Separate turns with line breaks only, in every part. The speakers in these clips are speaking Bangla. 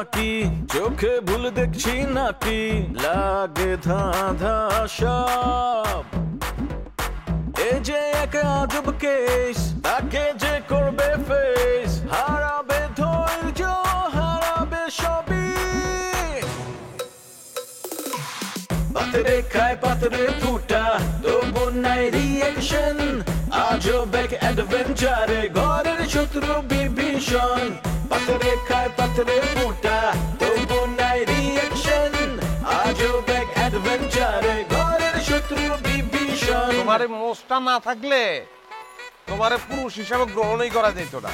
নাকি চোখে ভুল দেখছি নাকি লাগে ধাঁধা সব এই যে এক আজব কেস তাকে যে করবে ফেস হারাবে ধৈর্য হারাবে সবই পাতরে খায় পাতরে ফুটা তবু নাই রিয়েকশন আজব এক অ্যাডভেঞ্চারে ঘরের শত্রু বিভীষণ পাতরে খায় পাতরে ফুটা তবু নাই রিয়েকশন আজব এক অ্যাডভেঞ্চারে ঘরের শত্রু বিভীষণ
তোমার মোষটা না থাকলে তোমার পুরুষ হিসাবে গ্রহণই করা যেত না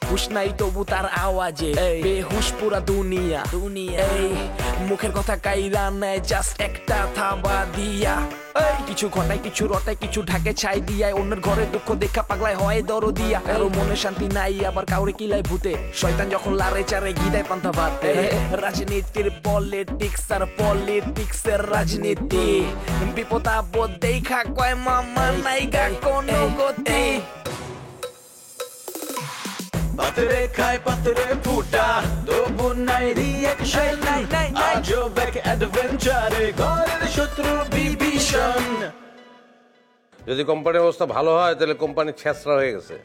হুশ নাই তবু তার আওয়াজে বেহুশ পুরা দুনিয়া এই মুখের কথা কাইরা নেয় জাস্ট একটা থাবা দিয়া কিছু ঘটায় কিছু রটায় কিছু ঢাকে ছাই দিয়ায় অন্যের ঘরে দুঃখ দেখা পাগলায় হয় দরদিয়া কারো মনে শান্তি নাই আবার কাউরে কিলায় ভূতে শয়তান যখন লারে চারে গিদায় পান্তা ভাতে রাজনীতির পলিটিক্স আর পলিটিক্সের রাজনীতি বিপদ আপদ দেখা কয় মামা নাইগা কোনো গতি
পাতরে খায় পাতরে ফুটা তবু নাই রিয়েকশন আজব এক অ্যাডভেঞ্চারে ঘরের শত্রু বিভীষণ
যদি কোম্পানির অবস্থা ভালো হয় তাহলে কোম্পানি ছেঁচড়া হয়ে গেছে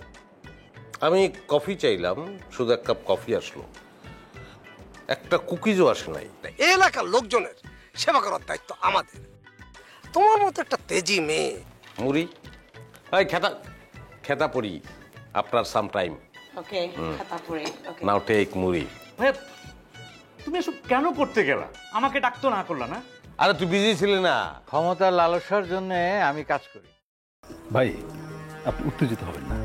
আমি কফি চাইলাম শুধু এক কাপ কফি আসলো একটা কুকিজও আসে নাই
এলাকার লোকজনের সেবা করার দায়িত্ব আমাদের তোমার মতো একটা তেজি মেয়ে
মুড়ি এই খেতা খেতা পড়ি আপনার সাম টাইম
ওকে খাতা পড়ে ওকে
নাও টেক মুড়ি
ভাই তুমি এসব কেন করতে গেলা আমাকে ডাকতো না করলা না
আরে তুই বিজি ছিলি না
ক্ষমতার লালসার জন্য আমি কাজ করি
ভাই আপনি উত্তেজিত হবেন না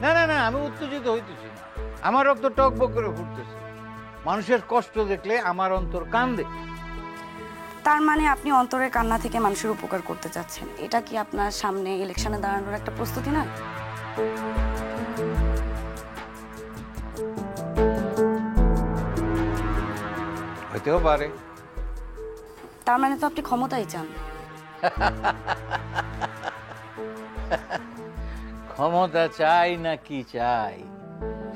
না না না আমি উত্তেজিত হইতেছি না আমার রক্ত টকবক করে ফুটতেছে মানুষের কষ্ট দেখলে আমার অন্তর কান্দে
তার মানে আপনি অন্তরের কান্না থেকে মানুষের উপকার করতে চাচ্ছেন এটা কি আপনার সামনে ইলেকশনে দাঁড়ানোর একটা প্রস্তুতি না
হইতেও পারে
তার মানে তো আপনি ক্ষমতাই চান
ক্ষমতা চাই না কি চাই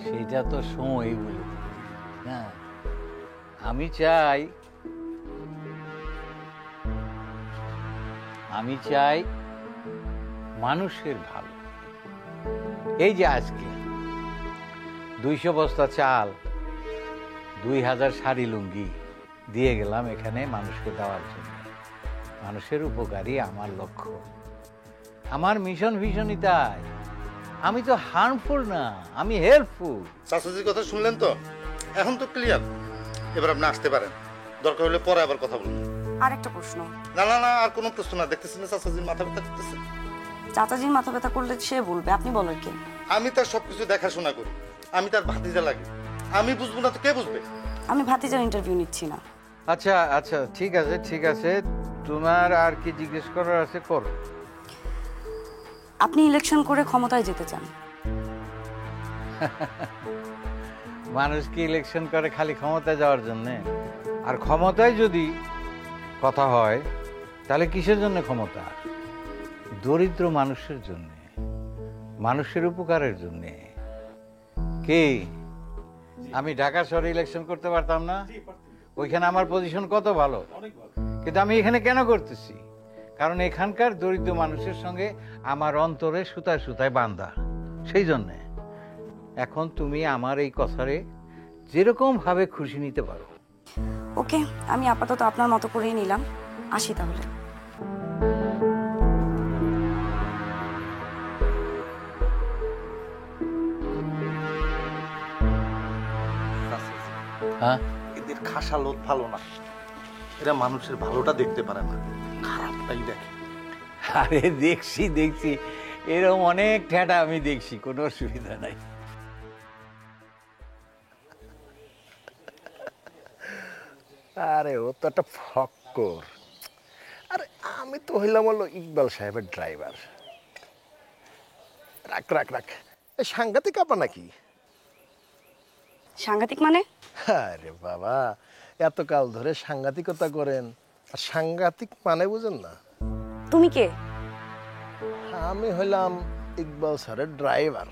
সেটা তো সময় বলে না আমি চাই মানুষের ভালো এই যে আজকে 200 বস্তা চাল 2000 শাড়ি লুঙ্গি দিয়ে গেলাম এখানে মানুষকে দেওয়ার জন্য মানুষের উপকারী আমার লক্ষ্য আমার মিশন ভীষণই তাই আমি তো হার্মফুল না আমি হেল্পফুল
চাচাজির কথা শুনলেন তো এখন তো ক্লিয়ার এবার আপনি আসতে পারেন দরকার হলে পরে আবার কথা বলুন
আরেকটা প্রশ্ন
না না না আর কোনো প্রশ্ন না দেখতেছেন না চাচাজির মাথা ব্যথা করতেছে
চাচাজির মাথা ব্যথা করলে সে বলবে আপনি বলার কি
আমি তার সবকিছু দেখাশোনা করি আমি তার ভাতিজা লাগি আমি বুঝবো না তো কে বুঝবে
আমি ভাতিজার ইন্টারভিউ নিচ্ছি না
আচ্ছা আচ্ছা ঠিক আছে তোমার আর কি জিজ্ঞেস করার আছে করো
আপনি ইলেকশন করে ক্ষমতায় যেতে চান
মানুষ কি ইলেকশন করে খালি ক্ষমতায় যাওয়ার জন্য আর ক্ষমতায় যদি কথা হয় তাহলে কিসের জন্য ক্ষমতা দরিদ্র মানুষের জন্য মানুষের উপকারের জন্য কি আমি ঢাকা শহরে ইলেকশন করতে পারতাম না ওইখানে আমার পজিশন কত ভালো কিন্তু আমি এখানে কেন করতেছি কারণ এখানকার দরিদ্র মানুষের সঙ্গে আমার অন্তরে সুতায় সুতায় বাঁধা সেই জন্যে এখন তুমি আমার এই কথারে যেরকম ভাবে খুশি নিতে পারো
ওকে আমি আপাতত আপনার মতো করেই নিলাম আসি তাহলে
হ্যাঁ
এদের খাসালত ভালো না এরা মানুষের ভালোটা দেখতে পারে না খারাপটাই দেখে
আরে দেখছি এরকম অনেক ঠেটা আমি দেখছি কোনো অসুবিধা নাই
আরে ও তো একটা ফক্কর আরে আমি তো হইলাম হলো ইকবাল সাহেবের ড্রাইভার রাখ রাখ রাখ সাংঘাতিক আপা নাকি
সাংঘাতিক মানে
আরে বাবা এতকাল ধরে সাংঘাতিকতা করেন আর সাংঘাতিক মানে বুঝেন না
তুমি কে
আমি হইলাম ইকবাল স্যারের ড্রাইভার।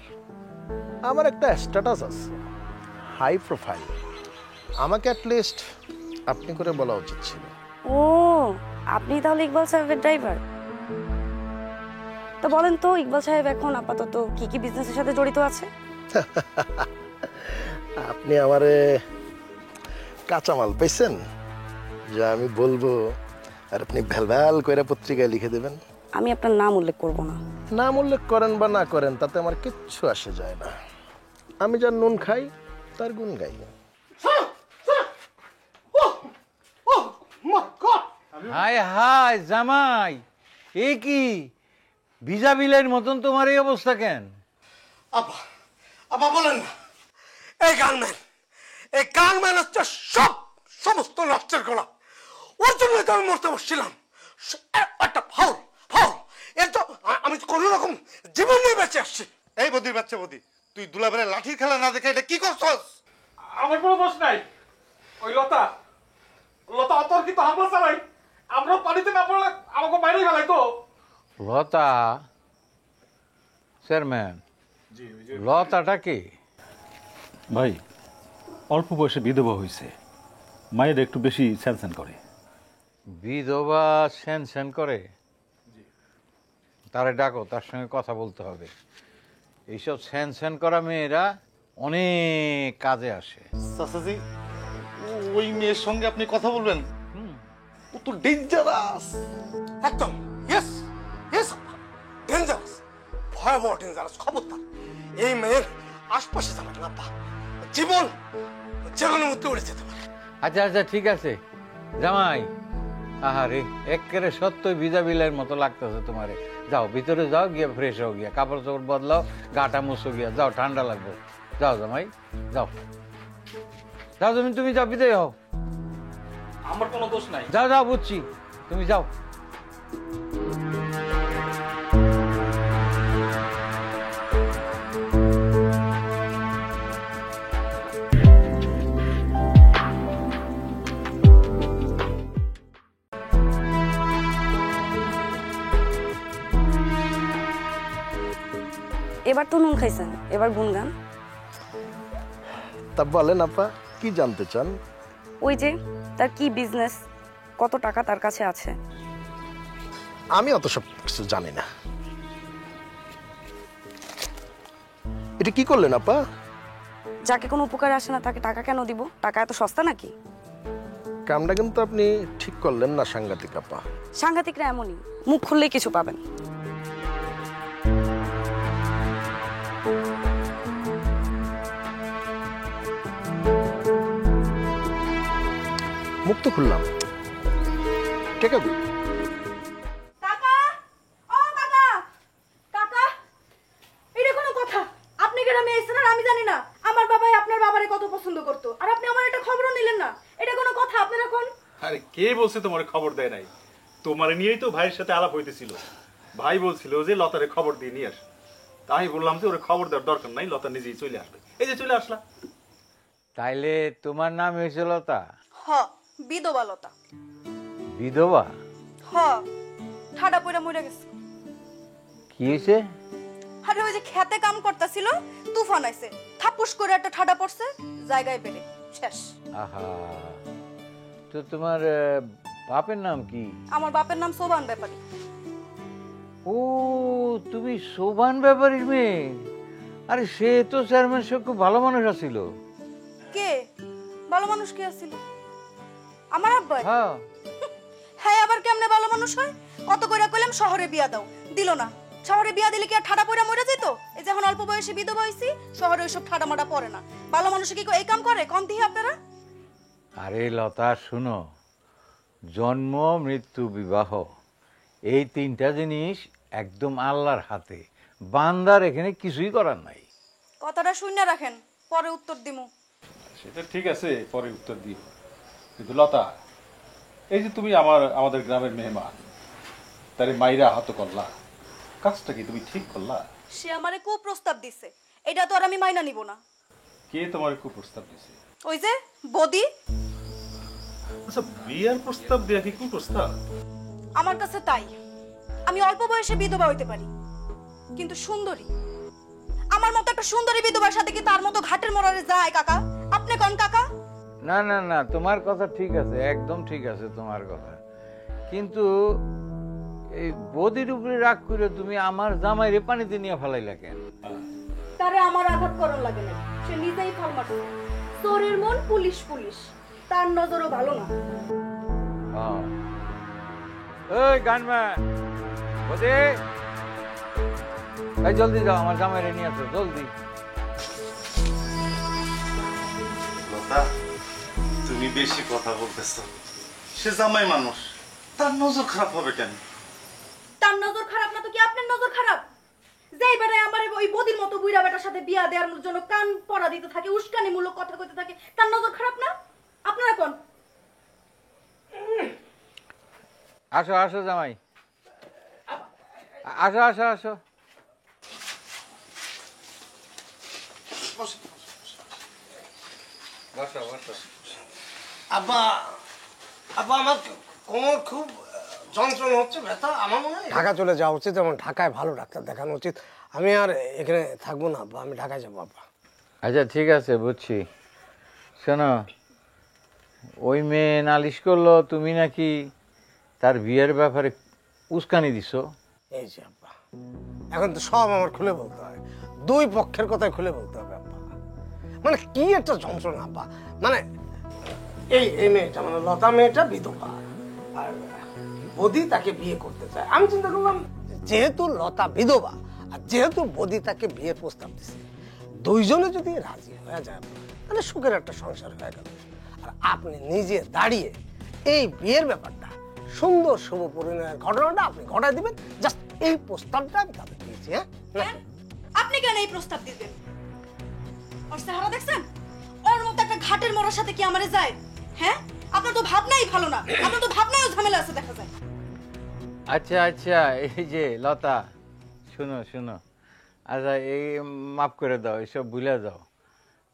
আমার একটা স্ট্যাটাস আছে, হাই প্রোফাইল। আমাকে অ্যাটলিস্ট আপনি করে বলা উচিত ছিল।
ও, আপনি তাহলে ইকবাল সাহেবের ড্রাইভার? তো বলেন তো ইকবাল সাহেব এখন আপাতত কি কি বিজনেসের সাথে জড়িত আছে?
আপনি আমারে কাঁচামাল পাইছেন যে আমি বলবো আর আপনি ভ্যালভ্যাল করে পত্রিকায় লিখে দেবেন?
আমি আপনার নাম উল্লেখ করব না।
নাম উল্লেখ করেন বা না করেন তাতে আমার কিচ্ছু আসে যায় না। আমি যার নুন খাই তার গুণ গাই।
হায় হায় জামাই, এ কি ভিজা বিলের মতন তোমার এই অবস্থা কেন?
আপা বলেন না, এই গানম্যান হচ্ছে সমস্ত নষ্টের গোলা। ওর জন্যই তো আমি মরতে বসছিলাম। একটা ফাউল ফাউল, এর তো আমি কোন রকম জীবন নিয়ে বেঁচে আসছি।
এই বদির বাচ্চা বদি, তুই দুলাবের লাঠির খেলা না দেখে এটা কি করছস?
আমার কোনো দোষ নাই। ওই লতা অতর্কিত হামলা চালাই, আমরা পানিতে না পড়লে আমাকে বাইরে গেলাই তো।
লতা চেয়ারম্যান, লতাটা কি?
ভাই অল্প বয়সে বিধবা হয়েছে, মায়ের একটু বেশি স্যান করে।
বিধবা স্যান করে? তারে ডাকো, তার সঙ্গে কথা বলতে হবে। এইসব স্যান করা মেয়েরা অনেক কাজে আসে।
চাচাজি, ওই মেয়ের সঙ্গে আপনি কথা বলবেন? ও তো ডেঞ্জারাস।
একদম ইয়েস ইয়েস, ডেঞ্জারাস, ভয়াবহ ডেঞ্জারাস। খবরদার এই মেয়ের আশপাশে যাবেন না, জীবন যেখানের মধ্যে উড়ে যেতে পারে।
আচ্ছা আচ্ছা ঠিক আছে জামাই। আহারে একেবারে সত্যই ভিজা বিলের মতো লাগতেছে তোমারে। যাও ভিতরে যাও, গিয়ে ফ্রেশ হও, গিয়া কাপড় চোপড় বদলাও, গাটা মুছো, গিয়া যাও, ঠান্ডা লাগবে। যাও জামাই যাও, যাও তুমি যাও, বিদায় হও।
আমার কোনো দোষ নাই।
যাও যাও, বুঝছি, তুমি যাও।
এবার তো নুন খাইছেন, এবার গুনগান।
তা বলেন আপা, কি জানতে চান?
ওই যে তার কি বিজনেস, কত টাকা তার কাছে আছে?
আমি অত সব কিছু জানি না। এটা কি করলেন আপা?
যাকে কোনো উপকারে আসে না তাকে টাকা কেন দিব? টাকা এত সস্তা নাকি?
কামটা কিন্তু আপনি ঠিক করলেন না সাংঘাতিক আপা।
সাংঘাতিকরা এমনই, মুখ খুললেই কিছু পাবেন।
মুখ তো খুললাম, ঠিক আছে।
কাকা, ও কাকা, কাকা, এটা কোনো কথা? আপনি গ্রামে এসেছেন আর আমি জানি না? আমার বাবাই আপনার বাবারে কত পছন্দ করতো, আর আপনি আমার একটা খবরও নিলেন না। এটা কোনো কথা? আপনার এখন
আরে কে বলছে তোমার খবর দেয় নাই? তোমার নিয়েই তো ভাইয়ের সাথে আলাপ হইতেছিল। ভাই বলছিল যে লতারে খবর দিয়ে নিয়ে আস। তাই বললাম যে ওরে খবর দেওয়ার দরকার নাই, লতা নিজেই চলে আসবে। এই যে চলে আসলা।
তাইলে তোমার নাম হয়েছে লতা?
হ, বিধবা লতা।
বিধবা?
হ, ঠাডা পয়রা মরে গেছে।
কি হয়েছে?
আরে ওই যে খেতে কাম করতেছিল, তুফান আইছে, থাপুস করে একটা ঠাডা পড়ছে, জায়গায় পেরে শেষ।
আহা, তো তোমার বাপের নাম কি?
আমার বাপের নাম সোবান ব্যাপারী।
ও, তুমি সোবান ব্যাপারীর মেয়ে? আরে সে তো চেয়ারম্যান সাহেব খুব ভালো মানুষ আছিল।
কে ভালো মানুষ? কে আছিল? আমার আব্বা?
হ্যাঁ।
হ্যাঁ, আবার কেমনে ভালো মানুষ হয়? কত কইরা কইলাম শহরে বিয়া দাও, দিল না। শহরে বিয়া দিলে কি আর ঠাডা পয়রা মরে যেত? এই যখন অল্প বয়সে বিধবা হইছি, শহরে ওইসব ঠাডা মাডা পড়ে না। ভালো মানুষ কি এই কাম করে? কম দিই আপনারা।
আরে লতা শুনো, জন্ম, মৃত্যু, বিবাহ, এই তিনটা জিনিস একদম আল্লাহর হাতে। বান্দার এখানে কিছুই করার নাই।
কথাটা শুনে রাখেন, পরে উত্তর দিমু।
সেটা ঠিক আছে, পরে উত্তর দিও। কিন্তু লতা, এই যে তুমি আমাদের গ্রামের মেহমান, তারে মাইরা আহত করলা, কাজটা কি তুমি ঠিক করলা?
সে আমারে কুপ্রস্তাব দিছে, এটা তো আর আমি মাইনা নিব না।
কে তোমার কুপ্রস্তাব দিছে?
ওই যে বদি।
আচ্ছা, বিয়ার প্রস্তাব দেয়া কি কুপ্রস্তাব?
আমার কাছে তাই। আমি অল্প বয়সে বিধবা হইতে পারি, কিন্তু সুন্দরী। আমার মতো একটা সুন্দরী বিধবার সাথে কি তার মতো ঘাটের মোড়ারে যায় কাকা? আপনি কোন কাকা?
না না না, তোমার কথা ঠিক আছে, একদম ঠিক আছে তোমার কথা, কিন্তু এই বদির উপরে রাগ করে তুমি আমার জামাইরে পানিতে নিয়ে ফেলাইলা কেন?
তারে আমার আঘাত করার লাগে না, সে নিজেই ফল মারছে। চোরের মন পুলিশ পুলিশ, তার নজরও ভালো না।
ওই গানম্যান, বদি, এই জলদি যাও, আমার জামাইরে নিয়ে আসো জলদি।
লতা, তুমি বেশি কথা বলতেছো। সে জামাই মানুষ, তার নজর খারাপ হবে কেন?
তার নজর খারাপ না তো কি আপনার নজর খারাপ? যেই বেটায় আমার ওই বদির মতো বুইড়া বেটার সাথে বিয়া দেওয়ার জন্য কান পড়া দিতে থাকে, উস্কানিমূলক কথা কইতে থাকে, তার নজর খারাপ না? আপনারা কোন?
আসো আসো জামাই, আসো আসো আসো। বসো বসো।
আব্বা, আব্বা আমার কোমর খুব যন্ত্রণা হচ্ছে, ব্যথা। আমার মনে হয় ঢাকা চলে যাওয়া উচিত, এবং ঢাকায় ভালো ডাক্তার দেখানো উচিত। আমি আর এখানে থাকবো না আব্বা, আমি ঢাকায় যাবো আব্বা।
আচ্ছা ঠিক আছে, বুঝছি। শোনো, ওই মেয়ে নালিশ করলো তুমি নাকি তার বিয়ের ব্যাপারে উস্কানি দিছো।
এই যে আব্বা, এখন তো সব আমার খুলে বলতে হয়, দুই পক্ষের কথাই খুলে বলতে হবে আব্বা। মানে কি একটা যন্ত্রণা আব্বা। মানে এই মেয়েটা, মানে লতা মেয়েটা বিধবা, আর বদি তাকে বিয়ে করতে চায়। আমি চিন্তা করলাম, যেহেতু লতা বিধবা আর যেহেতু বদি তাকে বিয়ের প্রস্তাব দিচ্ছে, দুইজনে যদি রাজি হয়ে যায় তাহলে সুখের একটা সংসার হয়ে গেল। আর আপনি নিজে দাঁড়িয়ে এই বিয়ের ব্যাপারটা, সুন্দর শুভ পরিণয়ের ঘটনাটা আপনি ঘটায় দিবেন। জাস্ট এই প্রস্তাবটা আমি তাদের দিয়েছি। হ্যাঁ,
আপনি কেন এই প্রস্তাব দিবেন? ওর চেহারা দেখছেন? ওর মতো একটা ঘাটের মোড়ার সাথে কি আমারে যায়? হ্যাঁ, আপনার তো ভাবনাই ভালো না, আপনার তো ভাবনায়ও ঝামেলা আছে দেখা যায়।
আচ্ছা আচ্ছা, এই যে লতা, শুনো শুনো, আচ্ছা এই মাফ করে দাও, এসব ভুলে যাও।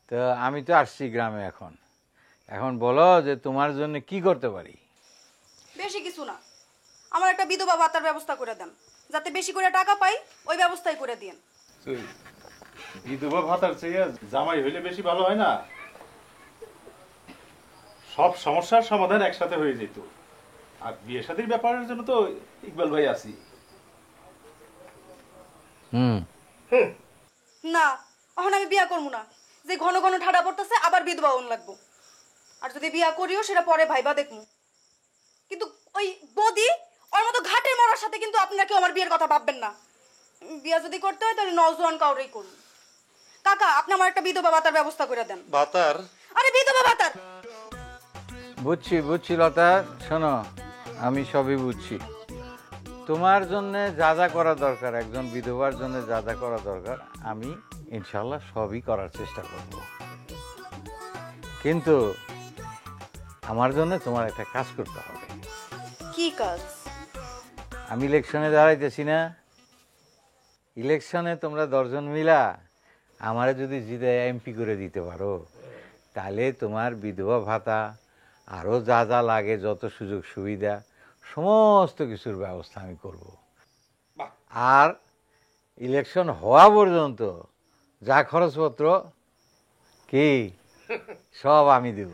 তো আমি তো আসছি গ্রামে, এখন বলো যে তোমার জন্য কি করতে পারি।
বেশি কিছু না, আমার একটা বিধবা ভাতার ব্যবস্থা করে দেন, যাতে বেশি করে টাকা পাই, ওই ব্যবস্থাই করে দিন।
বিধবা ভাতার চেয়ে জামাই হইলে বেশি ভালো হয় না? সব সমস্যার সমাধান একসাথে হয়ে যেত। আর বিয়ে শাদীর ব্যাপারের জন্য তো ইকবাল ভাই আছি।
না, এখন আমি বিয়া করবো না। যে ঘন ঘন ঠাডা পড়তেছে, আবার বিধবা হন লাগবো। আর যদি বিয়া করিও, সেটা পরে ভাইবা দেখমু। কিন্তু ওই বদি, ওর মতো ঘাটের মরার সাথে কিন্তু আপনারা কেউ আমার বিয়ের কথা ভাববেন না। বিয়া যদি করতে হয় তাহলে নজওয়ান কাউরেই করুন। কাকা, আপনি আমার একটা বিধবা ভাতার ব্যবস্থা করে দেন।
ভাতার?
আরে বিধবা ভাতার।
বুঝছি বুঝছি লতা, শোনো, আমি সবই বুঝছি। তোমার জন্য যা যা করা দরকার, একজন বিধবার জন্য যা যা করা দরকার, আমি ইনশাল্লাহ সবই করার চেষ্টা করব। কিন্তু আমার জন্য তোমার একটা কাজ করতে হবে।
কি কাজ?
আমি ইলেকশনে দাঁড়াইতেছি না, ইলেকশনে তোমরা 10 জন মিলা আমারে যদি জিতে এমপি করে দিতে পারো, তাহলে তোমার বিধবা ভাতা আরও যা যা লাগে, যত সুযোগ সুবিধা, সমস্ত কিছুর ব্যবস্থা আমি করব। আর ইলেকশন হওয়া পর্যন্ত যা খরচপত্র কি সব আমি দেব।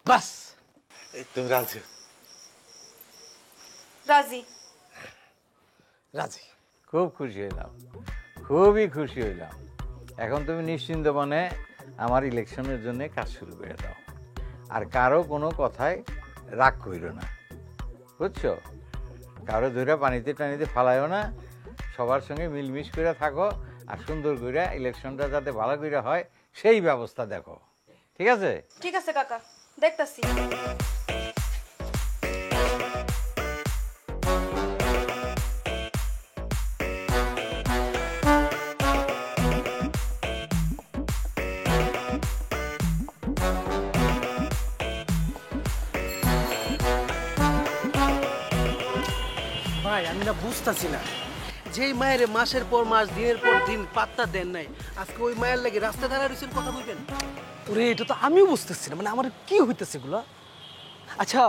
বাস, তুমি রাজি?
রাজি।
রাজি।
খুব খুশি হইলাম, খুবই খুশি হইলাম। এখন তুমি নিশ্চিন্ত মনে আমার ইলেকশনের জন্য কাজ শুরু করে দাও, আর কারো কোনো কথায় রাগ কইরো না, বুঝছো? কারো ধরে পানিতে টানিতে ফালাইও না, সবার সঙ্গে মিলমিশ করে থাকো, আর সুন্দর করে ইলেকশনটা যাতে ভালো করে হয় সেই ব্যবস্থা দেখো, ঠিক আছে?
ঠিক আছে কাকা, দেখতাছি।
ভাই, আমি না বুঝতেছি না, যেই মায়ের মাসের পর মাস, দিনের পর দিন পাত্তা দেন নাই, আজকে ওই মায়ের লাগে রাস্তা দাঁড়ায় রয়েছেন, কথা বলবেন? ওরে, এটা তো আমিও বুঝতেছি না, মানে আমার কি হইতেছে এগুলা? আচ্ছা,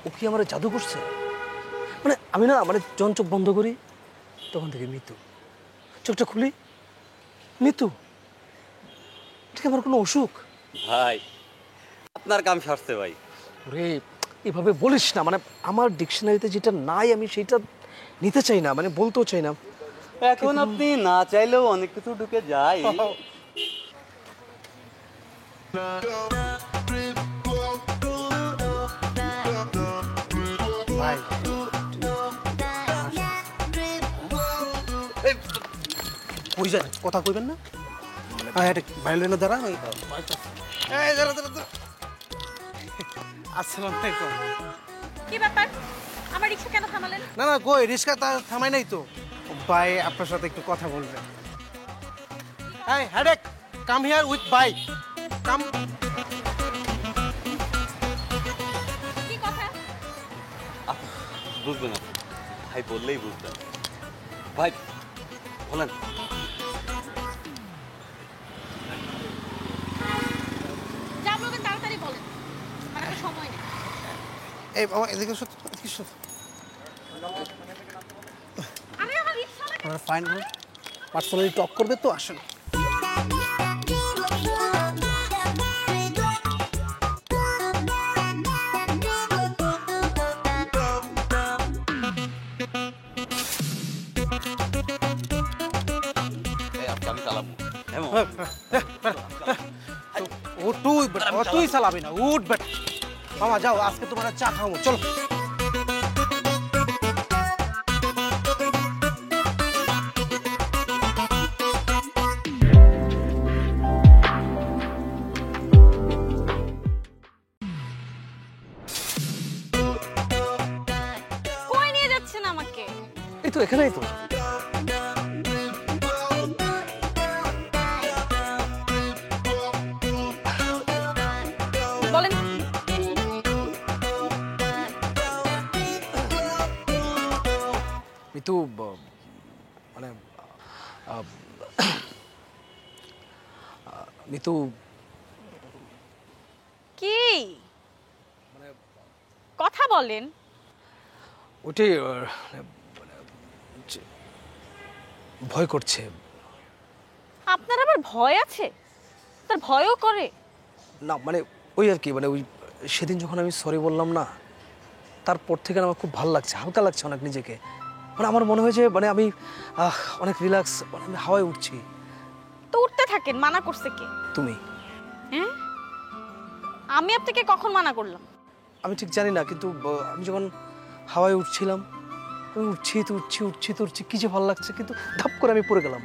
ও কি আমার জাদু করছে? মানে আমি না, মানে যখন চোখ বন্ধ করি তখন থেকে মৃত্যু, চোখটা খুলি। মিতু, এটা কি আমার কোনো অসুখ?
ভাই আপনার কাম সারছে ভাই।
ওরে এভাবে বলিস না, মানে আমার ডিকশনারিতে যেটা নাই আমি সেটা নিতে চাই না, মানে বলতেও চাই না।
এখন আপনি না চাইলেও অনেক কিছু ঢুকে যায়।
ভাই কই যান, কথা কইবেন না? এটা বাইরে না দাঁড়া। আসসালামু আলাইকুম।
কি ব্যাপার আমার রিকশা কেন থামালেন?
না না কই রিস্কা থামাই নাই তো। ভাই আপনার সাথে একটু কথা বলবেন। এই headache come here with bike come.
কি কথা?
বুঝবেন না ভাই, বললেই বুঝবেন। ভাই বলেন।
যা বলবেন তাড়াতাড়ি বলেন, আমার একটা সময় নেই।
এই বাবা এদিকে শুধু এদিকে শুধু।
আরে আমার রিকশা লাগে।
আমার ফাইন পার্সোনালি টক করবে তো আসেন। তুই চালাবি না, উঠ বেটা। মামা যাও, আজকে তোমার চা খাবো, চলো।
কই নিয়ে যাচ্ছেন আমাকে?
এই তো এখানেই তো।
বলেন।
মিতু মানে মিতু
কি কথা বলেন?
ওটাই ভয় করছে।
আপনার আবার ভয় আছে? তার ভয়ও করে?
না মানে ওই আর কি, মানে ওই সেদিন যখন আমি সরি বললাম না, তারপর থেকে আমার খুব ভালো লাগছে, হালকা লাগছে অনেক নিজেকে। মানে আমার মনে হয়েছে মানে আমি অনেক রিল্যাক্স, মানে আমি হাওয়ায় উঠছি।
তো উঠতে থাকেন, মানা করছে কে?
তুমি।
হ্যাঁ আমি আপনাকে কখন মানা করলাম?
আমি ঠিক জানি না, কিন্তু আমি যখন হাওয়ায় উঠছিলাম, আমি উঠছি তো উঠছি, কি যে ভালো লাগছে, কিন্তু ধাপ করে আমি পড়ে গেলাম।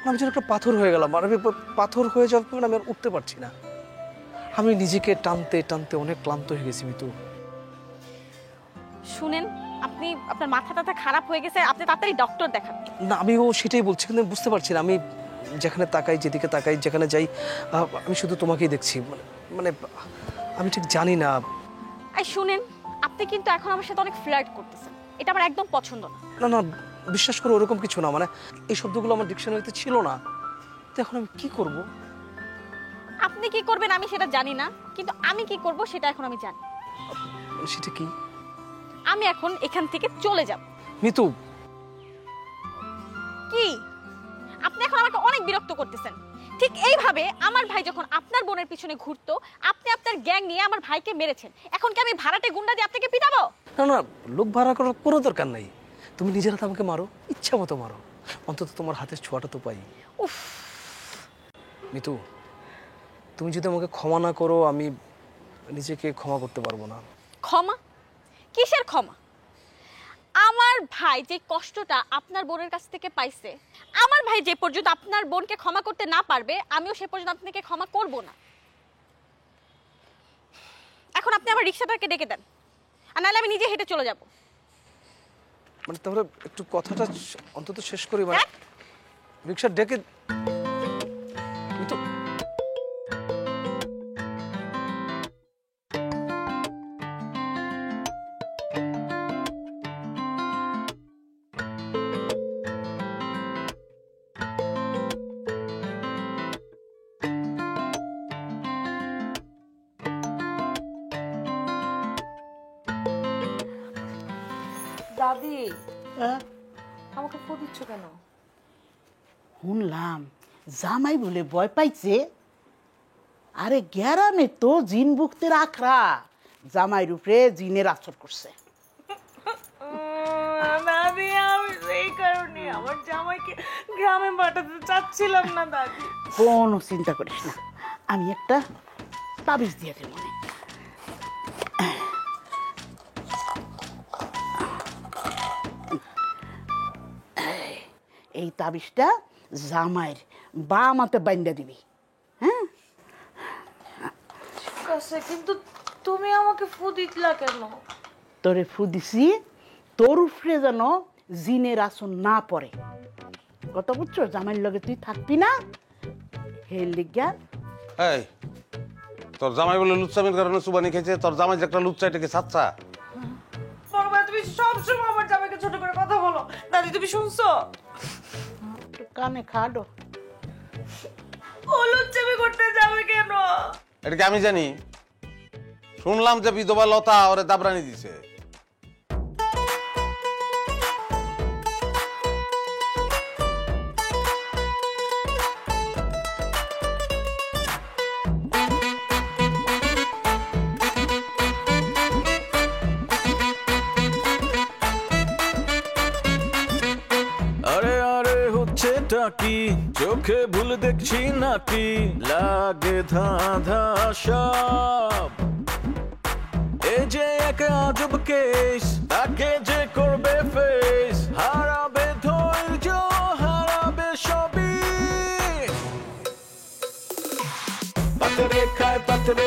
আমি যেন একটা পাথর হয়ে গেলাম, আর আমি পাথর হয়ে যাওয়ার পর আমি আর উঠতে পারছি না। আমি নিজেকে টানতে টানতে অনেক ক্লান্ত হয়ে গেছি মিতু।
শুনেন, আপনি আপনার মাথা টাথা খারাপ হয়ে গেছে, আপনি তাড়াতাড়ি ডক্টর দেখান।
না আমিও সেটাই বলছি, কিন্তু আমি বুঝতে পারছি না। আমি যেখানে তাকাই, যেদিকে তাকাই, যেখানে যাই, আমি শুধু তোমাকেই দেখছি। মানে আমি ঠিক জানি না।
এই শুনেন, আপনি কিন্তু এখন আমার সাথে অনেক ফ্লার্ট করতেছেন, এটা আমার একদম পছন্দ না।
না না বিশ্বাস করো, ওরকম কিছু না। মানে এই শব্দগুলো আমার ডিকশনারিতে ছিল না, তো এখন আমি কি করব?
আপনি কি করবেন আমি সেটা জানি না, কিন্তু আমি কি করব সেটা এখন আমি জানি।
সেটা কি?
আমি এখন এখান থেকে চলে যাব।
মিতু
কি আপনি এখন আমাকে অনেক বিরক্ত করতেছেন। ঠিক এইভাবে আমার ভাই যখন আপনার বোনের পিছনে ঘুরতো, আপনি আপনার গ্যাং নিয়ে আমার ভাইকে মেরেছেন। এখন কি আমি ভাড়াটে গুন্ডা দিয়ে আপনাকে পিটাবো?
না না লোক ভাড়া করার কোনো দরকার নাই। তুমি নিজের হাতে আমাকে মারো, ইচ্ছা মতো মারো, অন্তত তোমার হাতের ছোঁয়াটা তো পাই।
উফ
মিতু, তুমি যদি আমাকে ক্ষমা না করো, আমি নিজেকে ক্ষমা করতে পারবো না।
ক্ষমা? কিসের ক্ষমা? আমার ভাই যে কষ্টটা আপনার বোনের কাছ থেকে পাইছে, আমার ভাই যে পর্যন্ত আপনার বোনকে ক্ষমা করতে না পারবে, আমিও সে পর্যন্ত আপনাকে ক্ষমা করব না। এখন আপনি আমার রিকশাটাকে ডেকে দেন, আর নাহলে আমি নিজে হেঁটে চলে যাব।
মানে তাহলে একটু কথাটা অন্তত শেষ করি। মানে রিকশা ডেকে মিতু।
দাদি আমাকে ফোন দিচ্ছ কেন?
শুনলাম জামাই বলে ভয় পাইছে। আরে গ্যারামে তো জিন ভুক্তের আখড়া, জামাইয়ের উপরে জিনের আসর করছে।
দাদি আমি সেই কারণে আমার জামাইকে গ্রামে পাঠাতে চাচ্ছিলাম না দাদি।
কোনো চিন্তা করিস না, আমি একটা তাবিজ দিয়ে দেব। এই তাবিজটা জামাইয়ের বাম হাতে বাইন্দা দিবি। হ্যাঁ,
ঠিক আছে, কিন্তু তুমি আমাকে ফু দিতলা কেন?
তোরে ফু দিছি তোর উপরে যেন জিনের আসন না পড়ে। কত বুঝছো, জামাইয়ের লগে তুই থাকবি না, হে লিগা।
এই তোর জামাই বলে লুচ্চামির কারণে সুবানি খেয়েছে, তোর জামাই যে একটা লুচ্চা, এটা কি সাচ্চা?
বড় ভাই তুমি সবসময় আমার জামাইকে ছোট করে কথা বলো। দাদি তুমি শুনছো?
কানে খাডো।
ও লুচ্চামি করতে যাবে কেন?
এটা কি আমি জানি? শুনলাম যে বিধবা লতা ওরে দাবরানি দিছে।
আরে আরে হচ্ছেটা কি, চোখে ভুল দেখছি নাকি, লাগে ধাঁধা সব। এ যে এক আজব কেস, তাকে যে করবে ফেস, হারাবে ধৈর্য, হারাবে সবই। পাতরে খায় পাতরে